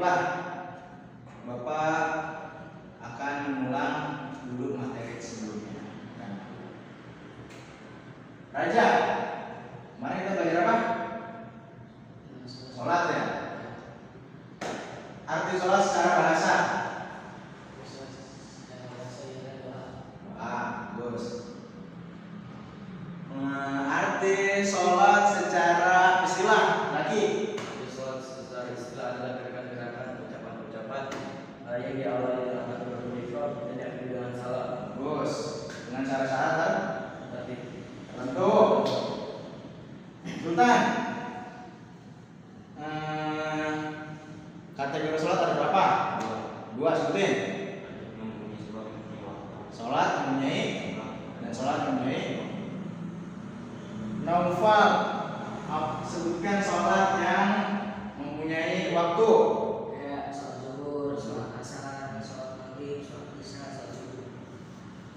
Baiklah, Bapak akan mengulang dulu materi sebelumnya. Raja, kemarin kita belajar apa? Sholat ya. Arti sholat secara bahasa. Bagus. Arti sholat secara istilah lagi. Sholat secara istilah adalah gerakan-gerakan ucapan-ucapan yang diawali dengan takbiratul ihram dan diakhiri dengan salam. Bagus. Dengan syarat-syarat tertentu. Sultan, kategori sholat ada berapa? Dua, sebutin. Sholat mempunyai dan sholat mempunyai. Naufal, sebutkan sholat yang mempunyai waktu. Kayak sholat zuhur, sholat asar, sholat maghrib, sholat isya, sholat subuh.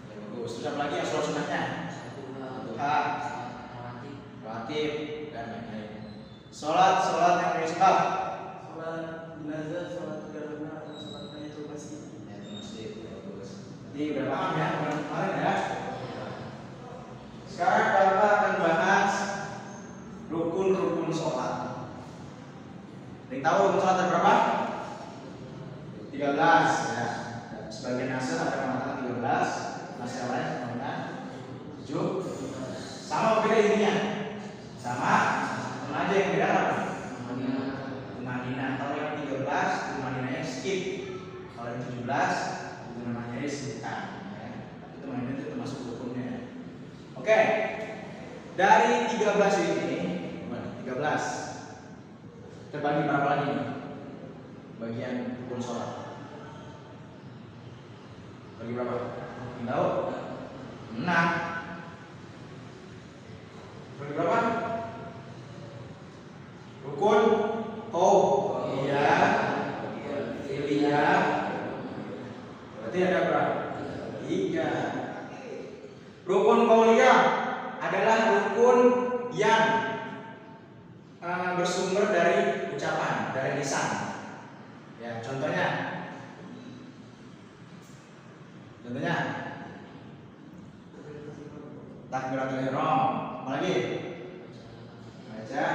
Bagus. Terus apa lagi yang sholat sunnahnya? Sholat Duha, rawatib, rawatib, dan lain-lain. Sholat yang mempunyai sebab. Sholat jenazah, sholat karena sholat tahiyatul masjid. Ya, itu masjid. Bagus. Jadi udah paham ya kemarin ya. Sekarang Bapak akan bahas rukun-rukun sholat. Ada yang tahu rukun sholat ada berapa? 13 ya. Sebagian hasil ada yang mengatakan 13, hasil lain semuanya 7. Sama beda ininya. Sama aja yang beda apa? Madinah. Kalau yang 13 Madinahnya skip. Kalau yang 17 itu namanya disebutkan ya. Itu Madinah itu termasuk rukunnya. Oke. Dari 13 ini, 13 terbagi berapa lagi nih? Bagian rukun sholat. Bagi berapa? Yang tahu? 6. Bagi berapa? Rukun qauliyah, fi'liyah. Berarti ada berapa? 3. Rukun qauliyah adalah rukun yang bersumber dari ucapan, dari lisan. Ya, contohnya takbiratul ihram. Apalagi? Baca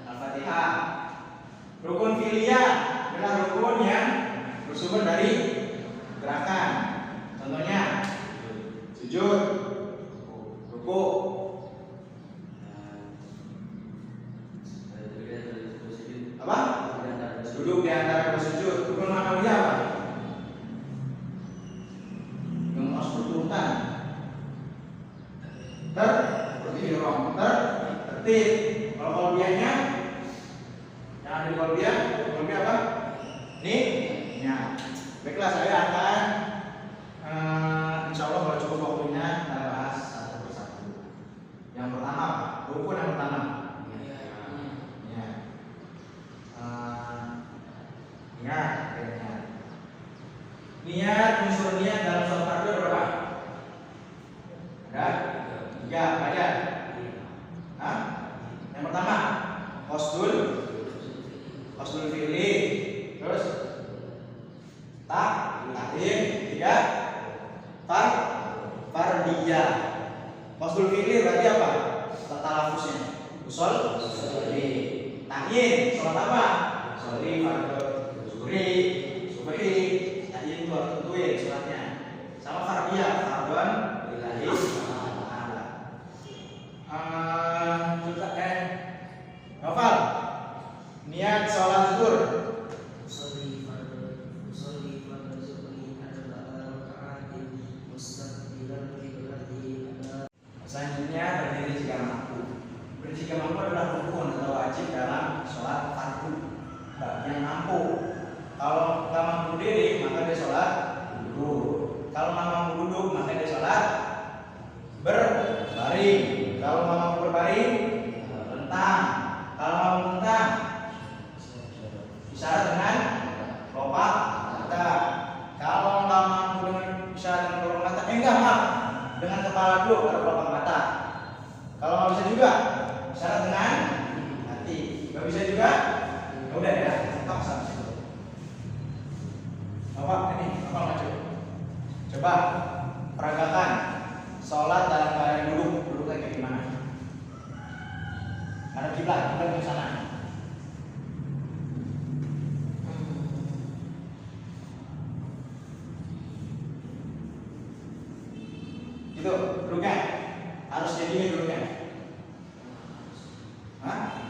Al-Fatihah. Rukun fi'liyah adalah rukun yang bersumber dari gerakan. Contohnya sujud, ruku. Apa? Duduk di antara bersujud. Rukun ma'nawiyah apa? Yang harus berurutan. Tertib. Kalau qalbiyahnya yang ada di qalbiyah apa? Nih. Baiklah, saya akan insya Allah kalau cukup waktunya kita bahas satu persatu. Yang pertama apa? Rukun yang pertama. Ya. Niat, unsur niat dalam sholat fardu ada berapa? Ada 3. Baca. Yang pertama qasdul fi'li. Terus ta'yin. 3 fardiyah. Qasdul fi'li berarti apa? Talafuznya usul. Ta'yin sholat apa? Sholli fardhu zuhri subhi. Ta'yin itu harus tentuin sholatnya. Sama fardiyah, fardhon lillahi ta'ala. Novel niat sholat zuhur. usolli fardhu zuhri arba'a raka'atin mustaqbilan qiblati. Selanjutnya berdiri jika mampu. Berdiri jika mampu adalah rukun atau wajib dalam sholat fardu bagi yang mampu. Kalau nggak mampu berdiri maka dia sholat duduk. Kalau nggak mampu duduk maka dia sholat berbaring. Kalau nggak mampu berbaring lentang. Kalau mau lentang isyarat dengan kelopak mata. Kalau nggak mampu dengan isyarat dengan kelopak mata, enggak dengan kepala dulu baru kelopak mata. Kalau nggak bisa juga isyarat dengan hati. Nggak bisa juga, ya udah ya, stop sampai situ. Gitu, duduknya harus jadi gini duduknya. Hah?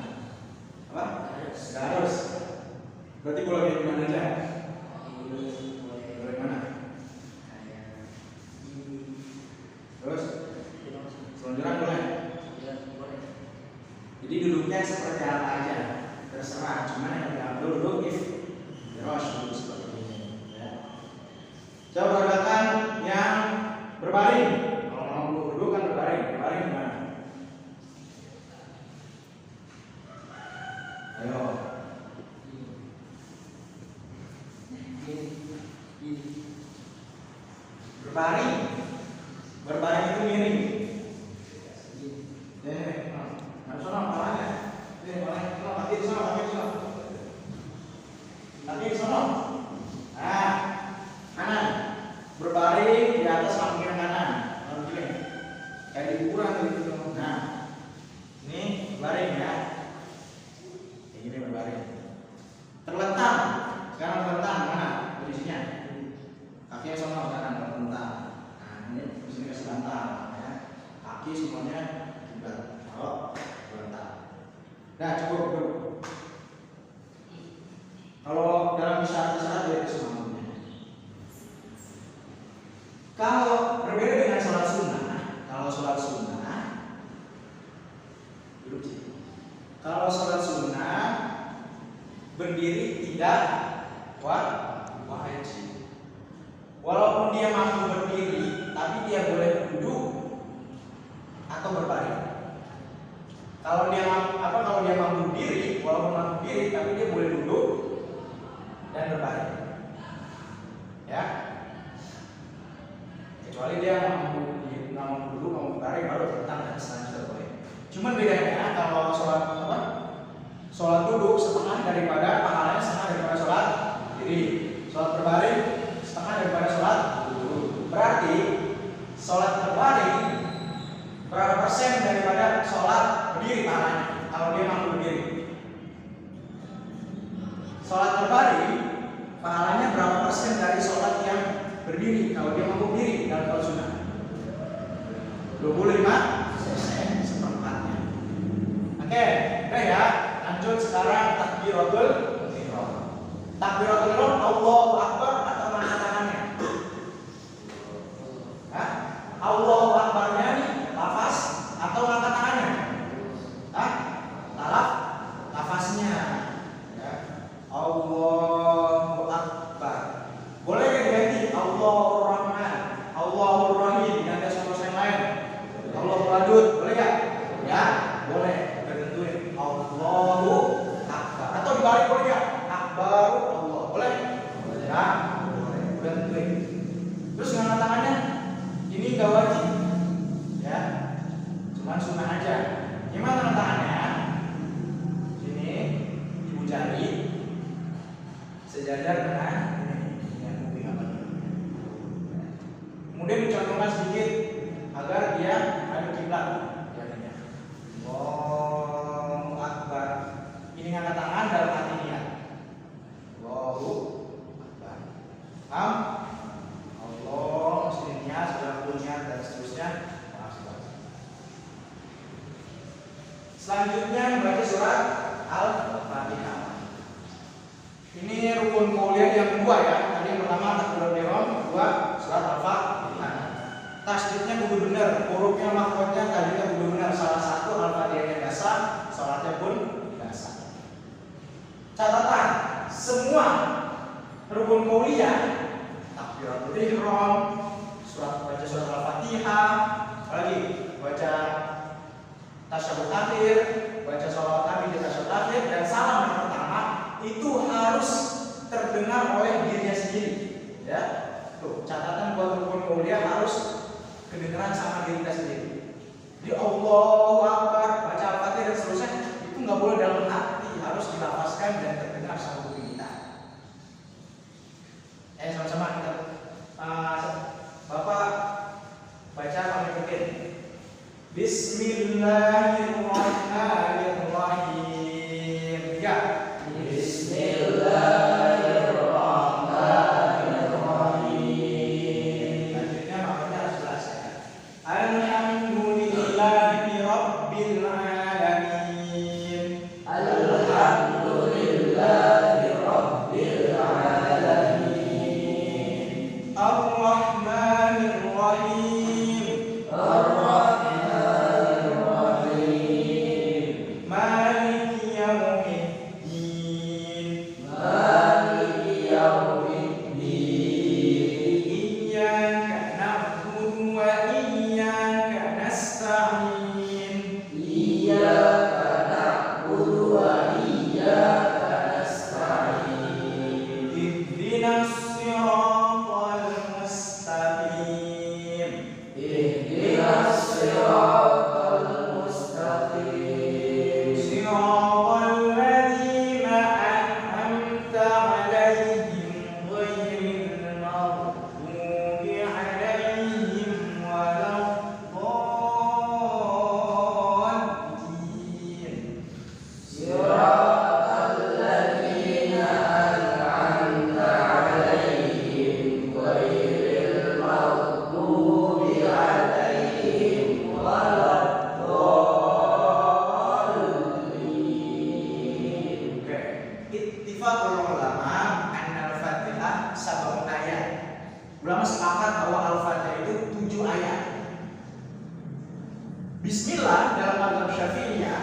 Apa? Gak harus. Berarti boleh kayak gimana aja? Boleh mana? Terus? Selonjoran boleh? Jadi duduknya seperti apa aja, terserah. Cuman yang kita duduk terus duduk seperti ini. Ya. Coba perhatikan yang berbaring. Kalau mau duduk kan berbaring. Berbaring gimana? Ayo. Berbaring. Berbaring itu miring. Harus sono palanya. Kaki di sono. Kaki di sono. Nah, kanan. Berbaring di atas lampiran kanan. Begini. Kayak di kuburan gitu. Nah, ini berbaring ya. Ini berbaring. Terlentang. Sekarang terlentang mana? Posisinya. Kakinya sono kanan terlentang. Nah, ini posisinya kasih lantang ya. Kaki semuanya juga. Oh, terlentang. Nah, cukup. Kalau dalam isyarat dia itu semuanya. Kalau berbeda dengan sholat sunnah, duduk sih. Kalau sholat sunnah berdiri tidak wajib. Walaupun dia mampu berdiri, tapi dia boleh duduk atau berbaring. Kalau dia mampu berdiri, walaupun mampu berdiri, tapi dia boleh duduk dan berbaring. Ya. Kecuali dia mampu duduk, mampu berbaring, baru terlentang dan selanjutnya boleh. Cuman bedanya kalau sholat duduk setengah daripada pahalanya setengah daripada sholat diri. Sholat berbaring setengah daripada sholat duduk. Berarti sholat berbaring berapa persen daripada sholat berdiri pahalanya kalau dia mampu berdiri? Sholat berbaring pahalanya berapa persen dari sholat yang berdiri kalau dia mampu berdiri dalam sholat sunnah? 25%, seperempatnya. Oke, udah ya. Lanjut sekarang takbiratul ihram. Takbiratul ihram Allahu Akbar atau angkat tangannya? Hah? Allahu Akbarnya nih lafaz atau angkat tangannya? Hah? Lafaznya. Ya. Allahu Akbar. Boleh diganti Allahur Rahman, Allahur Rahim, ganti sama yang lain. Allahu Wadud, boleh gak? Ya, boleh. Tentuin Allahu Akbar. Atau dibalik boleh gak? Akbar Allah, boleh? Ya, boleh. Tentuin. Terus ngangkat tangannya, ini gak wajib, ya, cuman sunnah aja. Gimana ngangkat tangannya? Sini, ibu jari, sejajar dengan yang kuping apa? Kemudian dicontohkan sedikit agar dia ada kiblat. Allahu Akbar. Ini ngangkat tangan dalam hati niat. Allahu Akbar. Paham? Allah mesti niat, sudah punya dan seterusnya. Selanjutnya membaca surat Al-Fatihah. Ini rukun qauliyah yang kedua ya. Tadi yang pertama takbiratul ihram, kedua surat Al-Fatihah. Tasdidnya kudu benar, hurufnya makrotnya tajwidnya kudu benar. Salah satu Al-Fatihahnya basah, salatnya pun basah. Catatan, semua rukun qauliyah, takbiratul ihram, baca surat Al-Fatihah, apalagi baca tasyahud akhir, baca sholawat Nabi di tasyahud akhir, dan salam yang pertama itu harus terdengar oleh dirinya sendiri. Ya, tuh catatan buat rukun qauliyah harus kedengaran sama diri kita sendiri. Di Allahu Akbar, baca Al-Fatihah dan seterusnya itu nggak boleh dalam hati, harus dilafazkan dan terdengar sama kuping kita. Sama-sama kita. Bapak baca kami ikutin. Bismillahirrahmanirrahim. Ya. Bismillahirrahmanirrahim. Lanjutnya maknanya harus jelas ya. ulama anna al-Fatihah sab'u ayat. Ulama sepakat bahwa Al-Fatihah itu 7 ayat. Bismillah dalam mazhab Syafi'iyah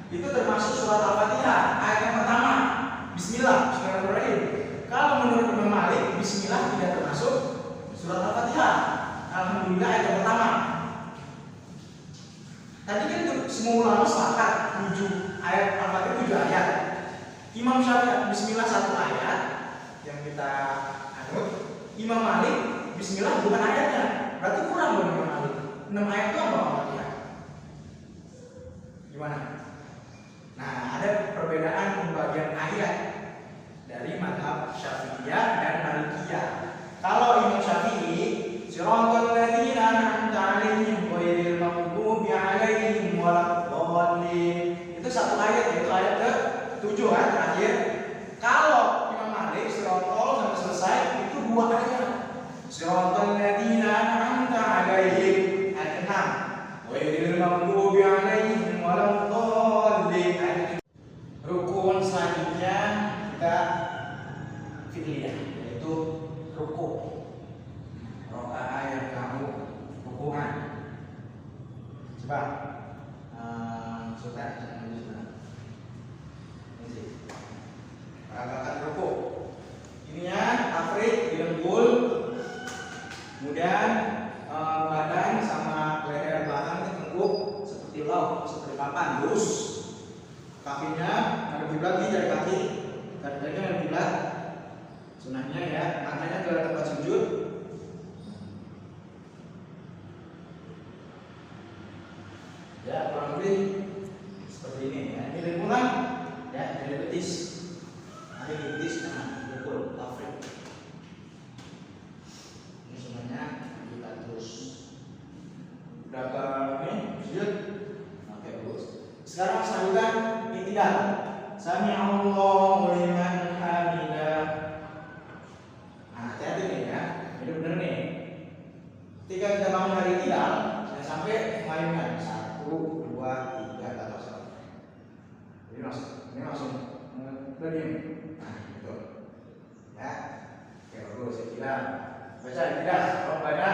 itu termasuk surat Al-Fatihah, ayat yang pertama. Bismillah, bismillahirrahmanirrahim. Kalau menurut Imam Malik, bismillah tidak termasuk surat Al-Fatihah. Alhamdulillah ayat yang pertama. Tadi kan itu semua ulama sepakat 7 ayat Al-Fatihah 7 ayat. Imam Syafi'i bismillah 1 ayat yang kita anut. Imam Malik bismillah bukan ayatnya. Berarti kurang dong Imam Malik. 6 ayat itu apa Al-Fatihah? Gimana? Nah, ada perbedaan pembagian ayat dari mazhab Syafi'iyah dan Malikiyah. Kalau Imam Syafi'i Siratal ladzina an'amta 'alaihim ghairil maghdubi 'alaihim waladdallin. Itu 1 ayat, yaitu ayat ke-7 kan terakhir. Kalau Imam Malik Siratal sampai selesai itu 2 ayat. Siratal ladzina an'amta 'alaihim ayat ke-6. Ghairil maghdubi 'alaihim waladdallin ayat. Rukun selanjutnya kita fi'liyah, yaitu ruku. Rokaah yang kamu rukuan. Coba sudah jangan ini peragatan ruku. Ininya afrik didengkul, kemudian badan sama leher belakang ditengkuk seperti lauk, seperti papan lurus. Kakinya ada kiblat dari kaki, kakinya ada kiblat. Sunahnya ya, matanya ke tempat sujud. Ya, kurang lebih seperti ini ya. Ini lingkungan ya, dari betis. Ada betis, nah, betul, afrik. Ini semuanya kita terus. Udah ke ini sujud. Oke, bagus. Sekarang saluran i'tidal. Sami'allahu liman hamidah. Nah, hati-hati nih ya. Ini benar nih. Ketika kita bangun dari i'tidal, jangan sampai mengayunkan 1, 2, 3 atau sama. Jadi langsung berdiri. Nah, gitu. Ya. Oke, bagus. Saya kira baca tidak Rabbana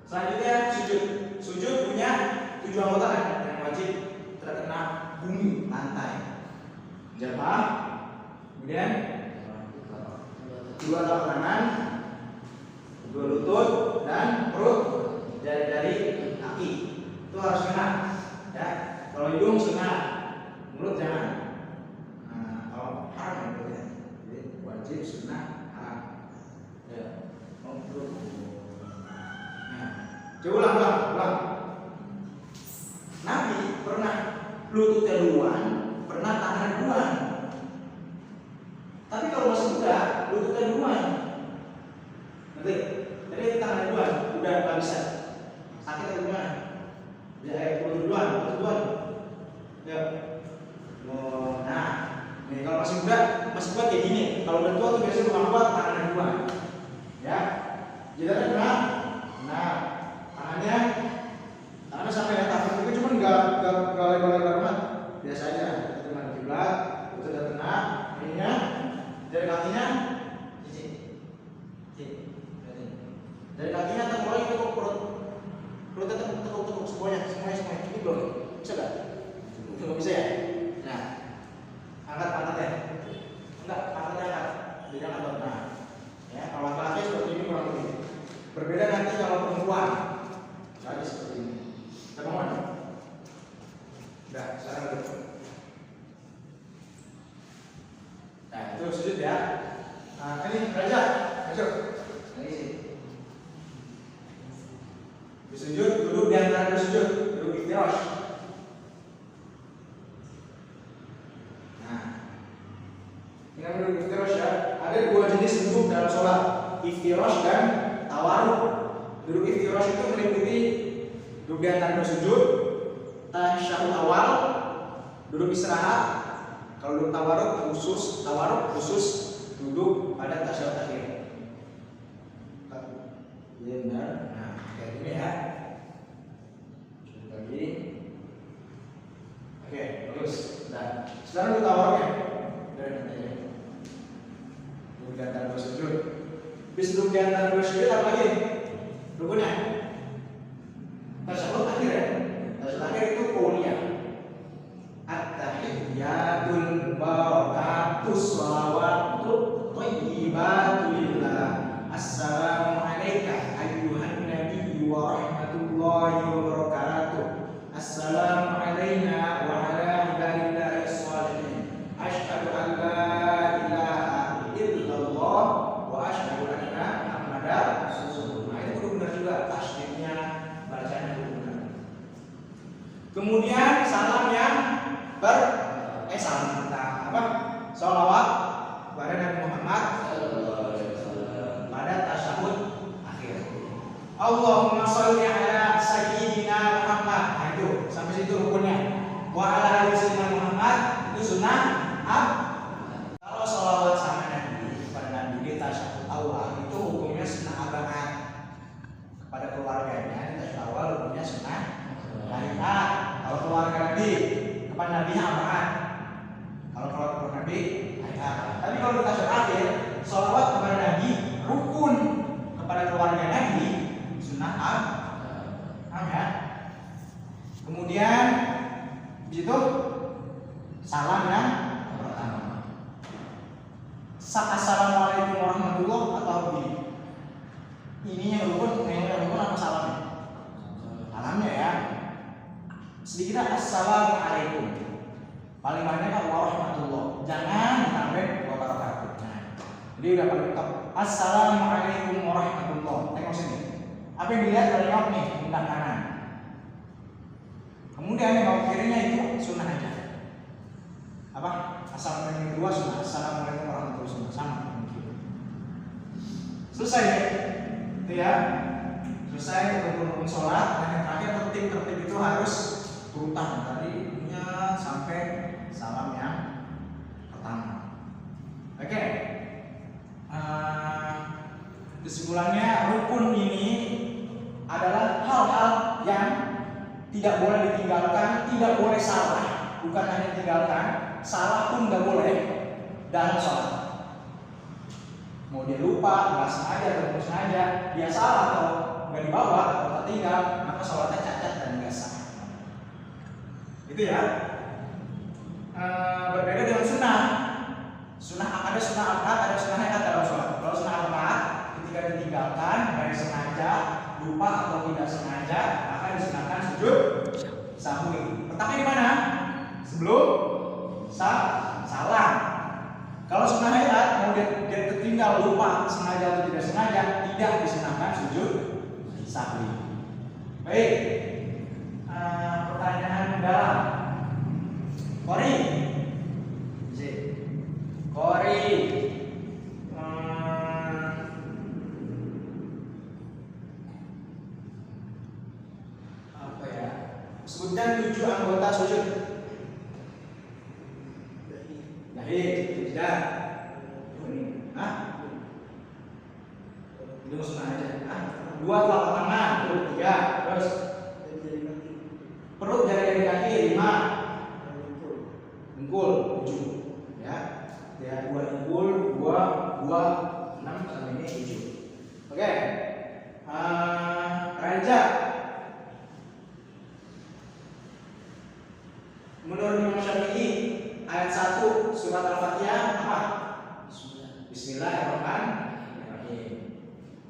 selanjutnya sujud. Sujud punya 7 anggota kan yang wajib terkena bumi, lantai. Jabah, kemudian 2 tapak tangan, 2 lutut dan perut, jari-jari kaki. Itu harus kena. Ya. Kalau hidung kena, mulut jangan. Nah, kalau haram itu ya. Jadi wajib sunnah haram. Ya. Coba ulang. Nabi pernah lututnya duluan, pernah tangan duluan. Tapi kalau masih muda, lututnya duluan. Nanti, jadi tangan duluan, udah nggak bisa. Sakit atau gimana? Ya, lutut duluan. Ya. Oh, nah, nih kalau masih muda, masih kuat kayak gini. Kalau udah tua tuh biasanya kurang kuat, tangan duluan. Ya, jadi kena. Nah, tangannya sampai yang takut itu cuma nggak lebar banget, biasa aja. Kita cuma kiblat, itu udah kena. Ininya, dari kakinya, dari kakinya tekuk lagi tekuk perut, perutnya tekuk semuanya. Ini belum bisa nggak? Nggak bisa ya. Nah, angkat ya. Enggak, angkat. Jadi angkat. Nah, ya kalau laki-laki seperti ini kurang lebih. Berbeda nanti kalau perempuan. Tadi seperti ini. Kita bangun. Udah, sekarang dulu. Nah, itu sujud ya. Nah, ini raja. Masuk. Ini sih. Sujud, duduk di antara sujud. Duduk iftirash. Nah, ini duduk iftirash ya. Ada 2 jenis duduk dalam sholat. Iftirash dan tawarruk. Duduk iftirash itu meliputi duduk di antara sujud, tasyahud awal, duduk istirahat. Kalau duduk tawarruk khusus duduk pada tasyahud akhir. Benar. Nah, kayak gini ya. Coba lagi. Oke, bagus. Nah, sekarang lu tawarnya. Udah nanti aja. Duduk di antara dua sujud. Bis duduk di antara dua sujud apa lagi? Rukunnya. Tasyahud akhir ya. Tasyahud akhir itu kuliah. At-tahiyyatul barakatus shalawatu thayyibatu lillah. Assalamu alayka ayyuhan nabiyyu wa rahmatullahi wa barakatuh. Assalamu alayna wa ala ibadillahi shalihin. Asyhadu an la ilaha illallah wa asyhadu anna Muhammadar rasulullah. Nah, itu kudu benar juga tasydidnya, bacanya kudu benar. Kemudian salam yang salam kita apa? Shalawat kepada Nabi Muhammad pada tasyahud akhir. Allahumma sholli ala sayyidina Muhammad. Nah, itu sampai situ rukunnya. Wa ala ali sayyidina Muhammad itu sunnah Kalau sholawat sama Nabi kepada Nabi di tasyahud awal itu hukumnya sunnah abangan. Kepada keluarganya di tasyahud awal hukumnya sunnah syariat. Kalau keluarga Nabi kepada Nabi apaan? Kalau keluarga Nabi syariat. Tapi kalau di tasyahud akhir sholawat kepada Nabi rukun, kepada keluarga Nabi sunnah ya. Kemudian di situ salam yang pertama. Assalamualaikum warahmatullahi wabarakatuh. Ini yang rukun apa salamnya? Salamnya ya. Sedikit assalamualaikum. Paling banyak kan warahmatullah. Jangan ditambah wabarakatuh. Nah, jadi udah paling top. Assalamualaikum warahmatullah. Tengok sini. Apa yang dilihat dari not nih, pundak kanan. Kemudian yang bawah kirinya itu sunnah aja. Apa? Assalamualaikum yang kedua sunnah. Assalamualaikum warahmatullahi wabarakatuh. Sama mungkin. Selesai ya. Itu ya. Selesai rukun-rukun sholat. Dan yang terakhir tertib itu harus urutan tadinya sampai salam yang pertama. Oke. Kesimpulannya rukun ini adalah hal-hal yang tidak boleh ditinggalkan, tidak boleh salah. Bukan hanya tinggalkan, salah pun nggak boleh dalam sholat. Mau dia lupa, nggak sengaja atau sengaja, dia salah atau nggak dibawa atau tertinggal, maka sholatnya cacat dan nggak sah. Itu ya. Berbeda dengan sunnah. Sunnah ada sunnah akad, ada sunnah hayat dalam sholat. Kalau sunnah akad ketika ditinggalkan dari sengaja, lupa atau tidak sengaja, maka disunahkan sujud sahwi. Letaknya di mana? Sebelum salam. Kalau sunnah hayat mau dia tertinggal, lupa, sengaja atau tidak sengaja, tidak disunahkan sujud sahwi. Baik. Pertanyaan mendalam. Kori. Apa ya? Sebutkan 7 anggota sujud. Dahi, tidak. Hah? Itu sunnah aja. 2 telapak tangan, 3. Terus perut jari kaki 5. Dengkul 7. Ya. Ya 2 dengkul, 2 6 sama ini 7. Oke. Ranjak. Menurut Imam Syafi'i ayat 1 surat Al-Fatihah apa? Bismillahirrahmanirrahim.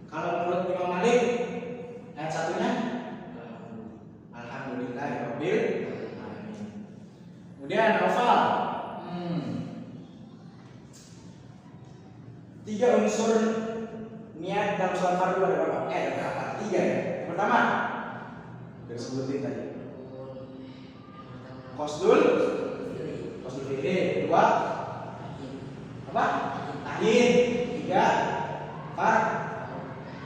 Kalau menurut Imam Malik ayat 1-nya Alhamdulillahirabbil alamin. Kemudian hafal 3 unsur niat dalam sholat fardu ada berapa? Ada berapa? 3 ya. Yang pertama udah sebutin tadi. Qasdul fi'li. 2 apa? Tahin. 3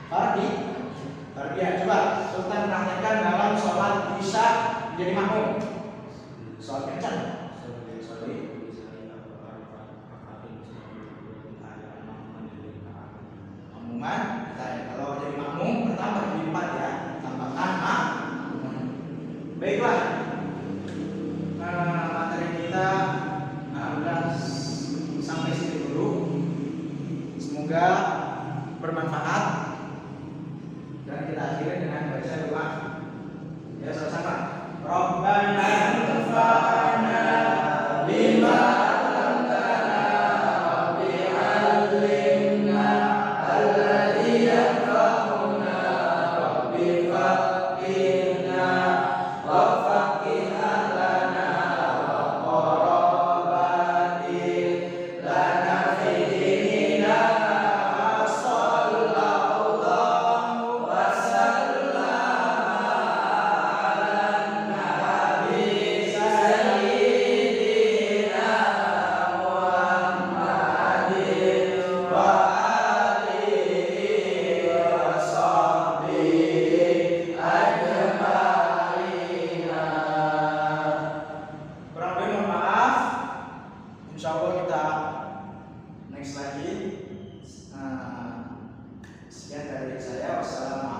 fardiyah. Coba Sultan praktekkan dalam sholat isya menjadi makmum. Sholat kencang. Makmuman, kalau jadi makmum pertama jadi 4 ya, tambahkan makmum. Baiklah. Sekian dari saya. Wassalamualaikum